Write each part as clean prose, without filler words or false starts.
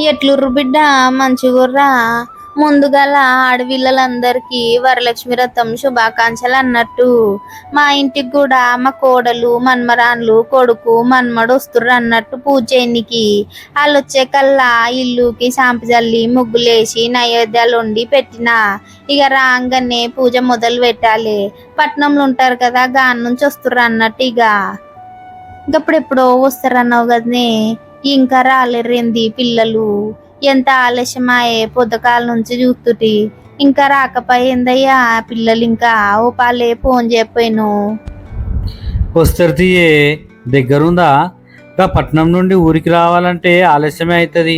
ఎట్లుర్రు బిడ్డ మంచిగుర్రా? ముందుగల ఆడపిల్లలందరికీ వరలక్ష్మి వ్రతం శుభాకాంక్షలు అన్నట్టు మా ఇంటికి కూడా మా కోడలు మన్మరాన్లు కొడుకు మన్మడు వస్తుర్రు అన్నట్టు పూజ చేయనికి. వాళ్ళు వచ్చే కల్లా ఇల్లుకి సాంపి జల్లి ముగ్గులేసి నైవేద్యాలు వండి పెట్టిన. ఇక రాగానే పూజ మొదలు పెట్టాలి. పట్నంలో ఉంటారు కదా, గాని నుంచి వస్తుర్రు అన్నట్టు. ఎప్పుడో వస్తారన్నావు కదనే, ఇంకా రాలేరేంది పిల్లలు? ఎంత ఆలస్యమాయే, పొద్దుకాల నుంచి చూస్తుటి ఇంకా రాకపోయిందయ్యా పిల్లలు. ఇంకా ఓ పాలే ఫోన్ చేయపోయాను. వస్తారు తీయే, దగ్గరుందా? ఇంకా పట్నం నుండి ఊరికి రావాలంటే ఆలస్యమే అవుతుంది.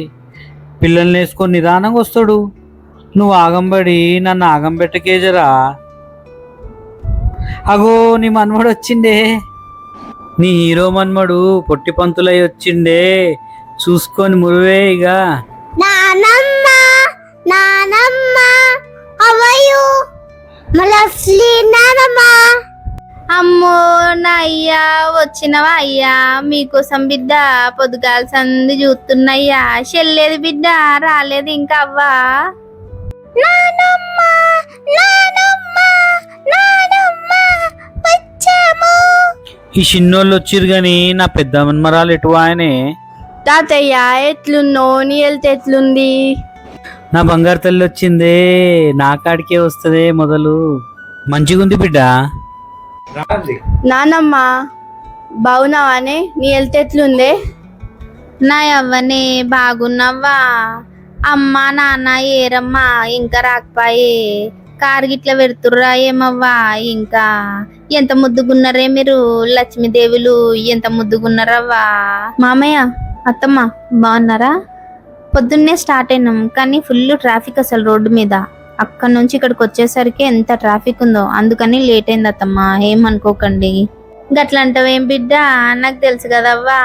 పిల్లల్ని వేసుకొని నిదానంగా వస్తాడు. నువ్వు ఆగంబడి నన్ను ఆగంబెట్టకేజరా. అగో నీ మన్మడు వచ్చిండే, నీ హీరో మన్మడు పొట్టి పంతులై వచ్చిండే. చూసుకొని మురువే ఇక. అమ్మో నా అయ్యా, వచ్చినవా అయ్యా? మీకోసం బిడ్డ పొద్దుగాల సంది చూస్తున్నాయ్యా. చెల్లేదు బిడ్డ రాలేదు ఇంకా. అవ్వా ఈ చిన్నోళ్ళు వచ్చిర్రు గాని నా పెద్ద మన్మరాలు ఎటు ఆయనే. తాతయ్య ఎట్లున్నో? నీ హెల్త్ ఎట్లుంది? నా బంగారు తల్లి వచ్చిందే, నా కాడికే వస్తుంది మొదలు. మంచిగుంది బిడ్డ. నానమ్మ బాగున్నావానే? నీ హెల్త్ ఎట్లుందే? నా అవ్వనే బాగున్నావా? అమ్మ నాన్న ఏరమ్మా ఇంకా రాకపోయే? కారు గిట్ల పెడుతుర్రా ఏమవ్వా? ఇంకా ఎంత ముద్దుగున్నారే మీరు లక్ష్మీదేవులు, ఎంత ముద్దుగున్నారవ్వా. మామయ్య అత్తమ్మ బాగున్నారా? పొద్దున్నే స్టార్ట్ అయినాం కానీ ఫుల్ ట్రాఫిక్ అసలు రోడ్డు మీద. అక్కడ నుంచి ఇక్కడికి వచ్చేసరికి ఎంత ట్రాఫిక్ ఉందో, అందుకని లేట్ అయింది అత్తమ్మ, ఏమనుకోకండి. గట్లంటావేం బిడ్డ? నాకు తెలుసు కదవ్వా.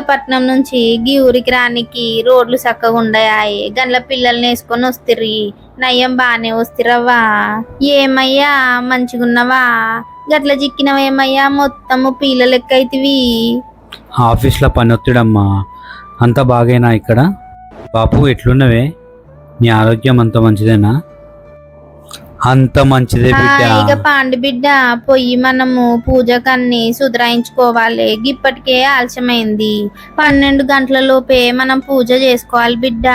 పట్నం నుంచి గీ ఊరికి రానికి రోడ్లు చక్కగా ఉండయాయి. గండ్ల పిల్లల్ని వేసుకొని వస్తుర్రి. నయ్యం బాగానే వస్తురవ్వా. ఏమయ్యా మంచిగున్నవా? గట్ల చిక్కినవేమయ్యా? మొత్తము పీల లెక్క అయితివి. ఆఫీస్లో పని ఒత్తిడమ్మా. అంత బాగేనా ఇక్కడ? బాపు ఎట్లున్నవే? నీ ఆరోగ్యం అంత మంచిదేనా? అంత మంచిదే బిడ్డ. ఇక పాండి బిడ్డ, పోయి మనము పూజకన్ని సుధరాయించుకోవాలి. ఇప్పటికే ఆలస్యమైంది. 12 గంటల లోపే మనం పూజ చేసుకోవాలి బిడ్డ.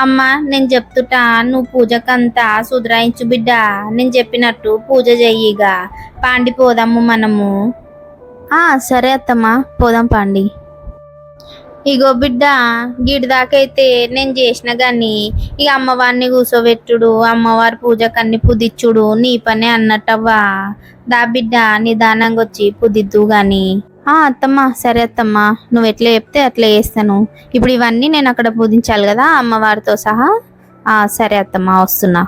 అమ్మ నేను చెప్తుటా, నువ్వు పూజకంతా సుధరాయించు బిడ్డ. నేను చెప్పినట్టు పూజ చెయ్యిగా. పాండి పోదాము మనము. సరే అత్తమ్మ పోదాం పాండి. ఇగో బిడ్డ, గిడిదాకైతే నేను చేసిన గాని ఇక అమ్మవారిని కూర్చోబెట్టుడు, అమ్మవారి పూజకన్ని పుదిచ్చుడు నీ పనే అన్నట్టవ్వా. దా బిడ్డ నిదానంగా వచ్చి పుదిద్దు గాని. అత్తమ్మ సరే అత్తమ్మ, నువ్వు ఎట్లా చెప్తే అట్లా చేస్తాను. ఇప్పుడు ఇవన్నీ నేను అక్కడ పూజించాలి కదా అమ్మవారితో సహా. సరే అత్తమ్మ వస్తున్నా.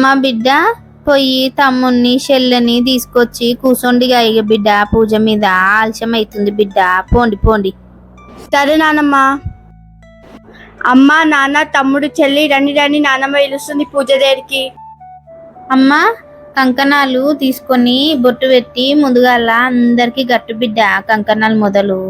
అమ్మ బిడ్డ పోయి తమ్ముణ్ణి చెల్లెని తీసుకొచ్చి కూసోండిగా ఇక బిడ్డ పూజ మీద ఆలస్యం అవుతుంది బిడ్డ పోండి పోండి. సరే నానమ్మ. అమ్మ నాన్న తమ్ముడు చెల్లి రండి రండి, నానమ్మ పిలుస్తుంది పూజ దగ్గరికి. అమ్మ కంకణాలు తీసుకొని బొట్టు పెట్టి ముందుగాల అందరికి గట్టు బిడ్డ కంకణాలు మొదలు.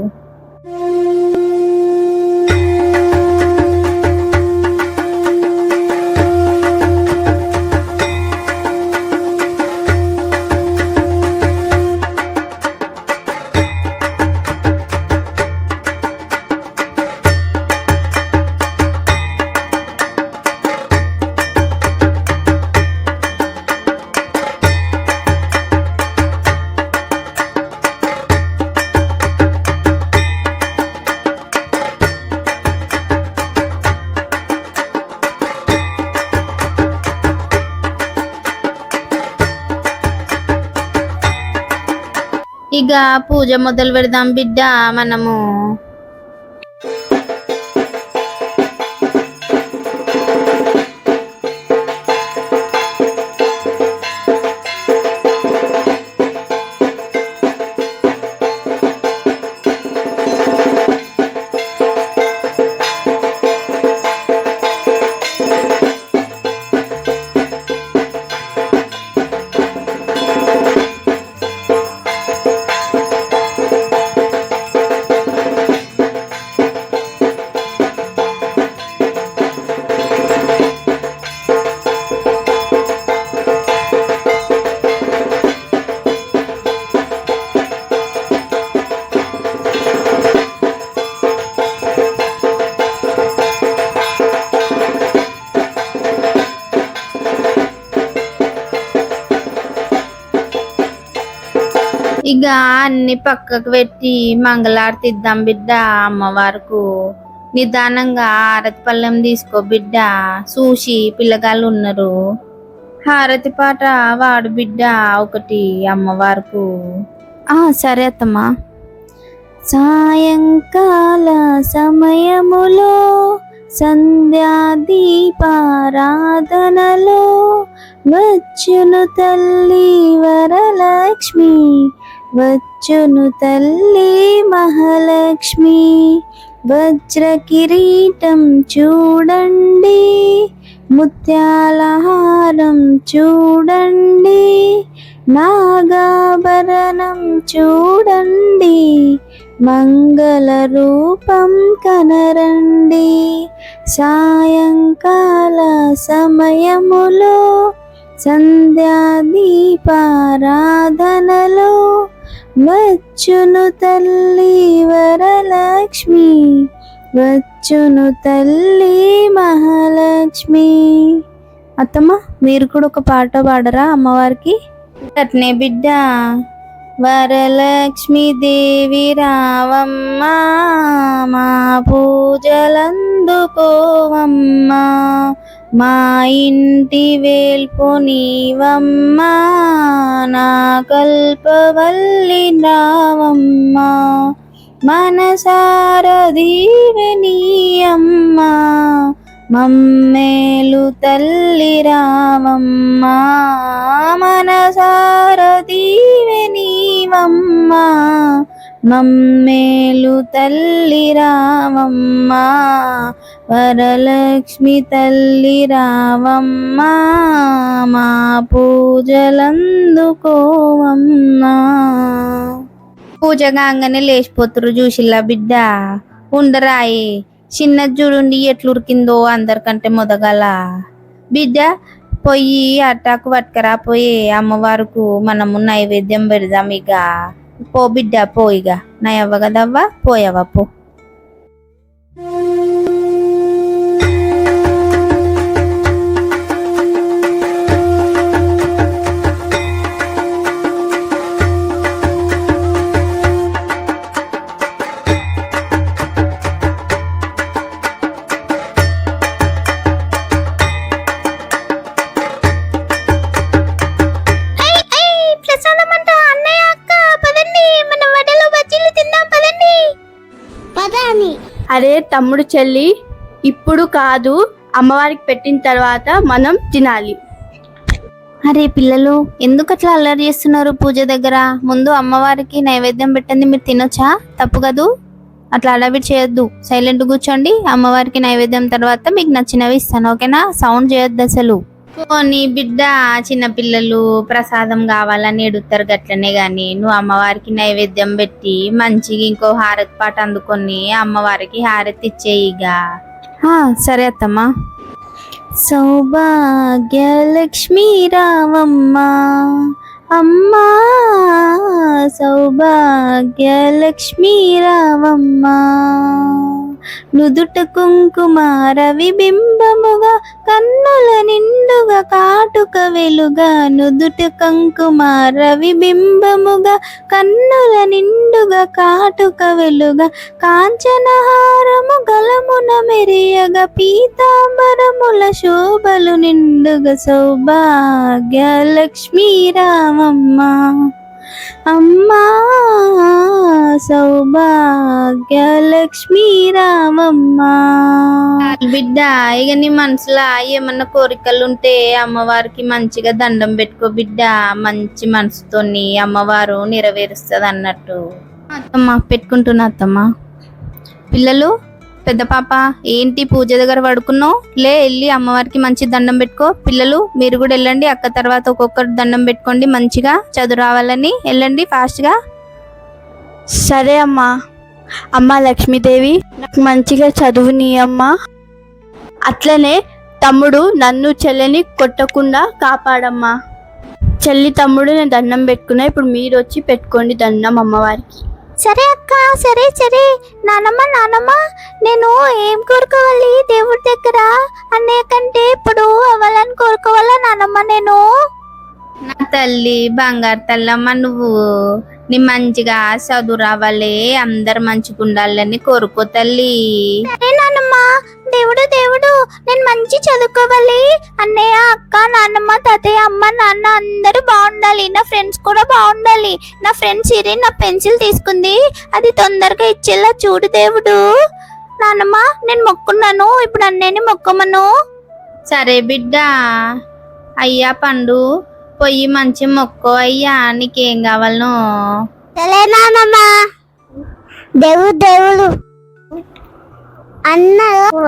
ఇక పూజ మొదలు పెడదాం బిడ్డ మనము. ఇక అన్ని పక్కకు పెట్టి మంగళారతి ఇద్దాం బిడ్డ అమ్మవారికి. నిదానంగా హారతి పళ్ళెం తీసుకో బిడ్డ, చూసి పిల్లగాళ్ళు ఉన్నారు. హారతి పాట వాడు బిడ్డ ఒకటి అమ్మవారికి. సరే అత్తమ్మా. సాయంకాల సమయములో సంధ్యా దీపారాధనలో వచ్చును తల్లి వరలక్ష్మి, వచ్చును తల్లి మహాలక్ష్మి. వజ్ర కిరీటం చూడండి, ముత్యాల హారం చూడండి, నాగాభరణం చూడండి, మంగళ రూపం కనరండి. సాయంకాల సమయములో సంధ్యా దీపారాధనలో వచ్చును తల్లి వరలక్ష్మి, వచ్చును తల్లి మహాలక్ష్మి. అత్తమ్మ మీరు కూడా ఒక పాట పాడరా అమ్మవారికి? అట్నే బిడ్డ. వరలక్ష్మి దేవి రావమ్మా, మా పూజలందుకోవమ్మా, మా ఇంటి వేల్పు నీవమ్మా, నా కల్పవల్లి రావమ్మా, మనసార దీవెనీయమ్మా, మమ్మేలు తల్లి రావమ్మా, మనసార దీవెనీవమ్మా, మమ్మేలు తల్లి రావమ్మా. వరలక్ష్మి తల్లి రావమ్మా, మా పూజలందుకోవమ్మా. పూజ కాగానే లేచిపోతురు చూసిల్లా బిడ్డ. ఉండరాయి చిన్నది చూడండి ఎట్లురికిందో అందరికంటే మొదగల. బిడ్డ పొయ్యి అట్టాకు పట్టుకరా, పోయి అమ్మవారికి మనము నైవేద్యం పెడదాం. ఇక పో బిడ్డ పో, ఇక నయవ్వ కదవ్వా, పోయవ్వ పో. అరే తమ్ముడు చెల్లి, ఇప్పుడు కాదు, అమ్మవారికి పెట్టిన తర్వాత మనం తినాలి. అరే పిల్లలు, ఎందుకు అట్లా అల్లరి చేస్తున్నారు పూజ దగ్గర? ముందు అమ్మవారికి నైవేద్యం పెట్టండి, మీరు తినొచ్చా? తప్పు కదూ. అట్లా అడవి చేయొద్దు, సైలెంట్ కూర్చోండి. అమ్మవారికి నైవేద్యం తర్వాత మీకు నచ్చినవి ఇస్తాను, ఓకేనా? సౌండ్ చేయొద్దు అసలు. పోనీ బిడ్డ, చిన్నపిల్లలు ప్రసాదం కావాలని ఎడుతారు గట్లనే గాని నువ్వు అమ్మవారికి నైవేద్యం పెట్టి మంచిగా ఇంకో హారతి పాట అందుకొని అమ్మవారికి హారతి ఇచ్చేయిగా. సరే అత్తమ్మా. సౌభాగ్యలక్ష్మీ రావమ్మ అమ్మా, సౌభాగ్యలక్ష్మీ రావమ్మ, నుదుట కుంకుమార విబింబముగా కన్నుల నిండుగా కాటుక వెలుగా, నుదుట కుంకుమార విబింబముగా కన్నుల నిండుగా కాటుక వెలుగా, కాంచనహారము గలమున మెరియగా పీతాంబరముల శోభలు నిండుగా, సౌభాగ్యలక్ష్మీ రామమ్మ అమ్మా, సౌభాగ్యలక్ష్మీ రామమ్మ. బిడ్డ, ఇక నీ మనసులో ఏమన్నా కోరికలు ఉంటే అమ్మవారికి మంచిగా దండం పెట్టుకో బిడ్డ. మంచి మనసుతోని అమ్మవారు నెరవేరుస్తుంది అన్నట్టు. అత్తమ్మ పెట్టుకుంటున్నా అత్తమ్మ. పిల్లలు, పెద్ద పాప ఏంటి పూజ దగ్గర పడుకున్నావు? లే, వెళ్ళి అమ్మవారికి మంచి దండం పెట్టుకో. పిల్లలు మీరు కూడా వెళ్ళండి, అక్క తర్వాత ఒక్కొక్కరు దండం పెట్టుకోండి, మంచిగా చదువు రావాలని. వెళ్ళండి ఫాస్ట్గా. సరే అమ్మా. అమ్మ లక్ష్మీదేవి, నాకు మంచిగా చదువుని అమ్మా. అట్లనే తమ్ముడు నన్ను చెల్లిని కొట్టకుండా కాపాడమ్మా. చెల్లి తమ్ముడు నేను దండం పెట్టుకున్నా, ఇప్పుడు మీరు వచ్చి పెట్టుకోండి దండం అమ్మవారికి. సరే అక్క, సరే సరే. నానమ్మ, నేను ఏం కోరుకోవాలి దేవుడి దగ్గర? అన్నయ్య కంటే ఇప్పుడు అవ్వాలని కోరుకోవాలా నానమ్మ నేను? నా తల్లి, బంగారు తల్లమ్మ, నువ్వు నీ మంచిగా చదువు రావాలి, అందరు మంచిగా ఉండాలని కోరుకో తల్లి. సరే నానమ్మ. దేవుడు నేను మంచి చదువుకోవాలి. అన్నయ్య, అక్క, నాన్నమ్మ, తాతయ్య, అమ్మ, నాన్న అందరూ బాగుండాలి. నా ఫ్రెండ్స్ కూడా బాగుండాలి. నా ఫ్రెండ్ సిరి నా పెన్సిల్ తీసుకుంది, అది తొందరగా ఇచ్చేలా చూడు దేవుడు. నాన్నమ్మ, నేను మొక్కున్నాను, ఇప్పుడు అన్నయ్యని మొక్కమను. సరే బిడ్డ. అయ్యా పండు, పొయ్యి మంచి మొక్కో అయ్యా, నీకేం కావాలను? సరే నానమ్మ. దేవుడు అన్నారు,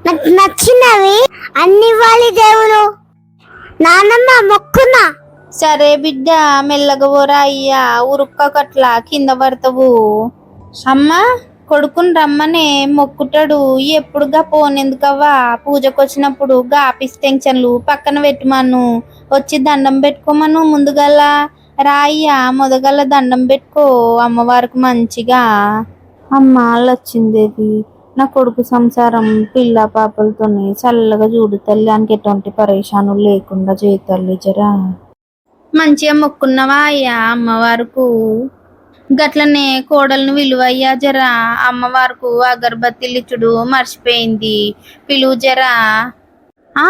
నాకు నచ్చినవి అన్ని ఇవ్వాలి దేవుడు. నానమ్మ మొక్కున్నా. సరే బిడ్డ, మెల్లగా పోరా అయ్యా, ఉరుక్కకట్లా కింద పడతావు. అమ్మ, కొడుకుని రమ్మనే మొక్కుతాడు, ఎప్పుడుగా పోనెందుకవ్వా? పూజకు వచ్చినప్పుడు గా ఆఫీస్ టెన్షన్లు పక్కన పెట్టమను, వచ్చి దండం పెట్టుకోమను. ముందుగల రాయ్యా, మొదగల దండం పెట్టుకో అమ్మవారికి మంచిగా. అమ్మ లచ్చిందేవి, నా కొడుకు సంసారం పిల్ల పాపలతోని చల్లగా చూడు తల్లి, అని ఎటువంటి పరేషాను లేకుండా చేతల్లి జరా. మంచిగా మొక్కున్నావా అయ్యా అమ్మవారికి? గట్లనే కోడలను విలువయ్యా జరా. అమ్మవారికి అగరబత్తిలు ఇచ్చుడు మర్చిపోయింది, పిలువు జరా.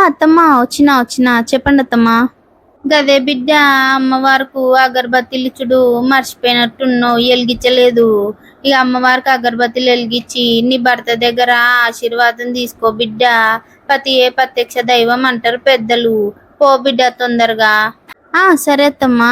అత్తమ్మా, వచ్చినా చెప్పండి అత్తమ్మా. గదే బిడ్డ, అమ్మవారికి అగరబత్తిలు ఇచ్చుడు మర్చిపోయినట్టున్నావు, వెలిగించలేదు. ఇక అమ్మవారికి అగరబత్తిలు వెలిగించి నీ భర్త దగ్గర ఆశీర్వాదం తీసుకో బిడ్డ. పతియే ప్రత్యక్ష దైవం అంటారు పెద్దలు. పో బిడ్డ తొందరగా. సరే అత్తమ్మా.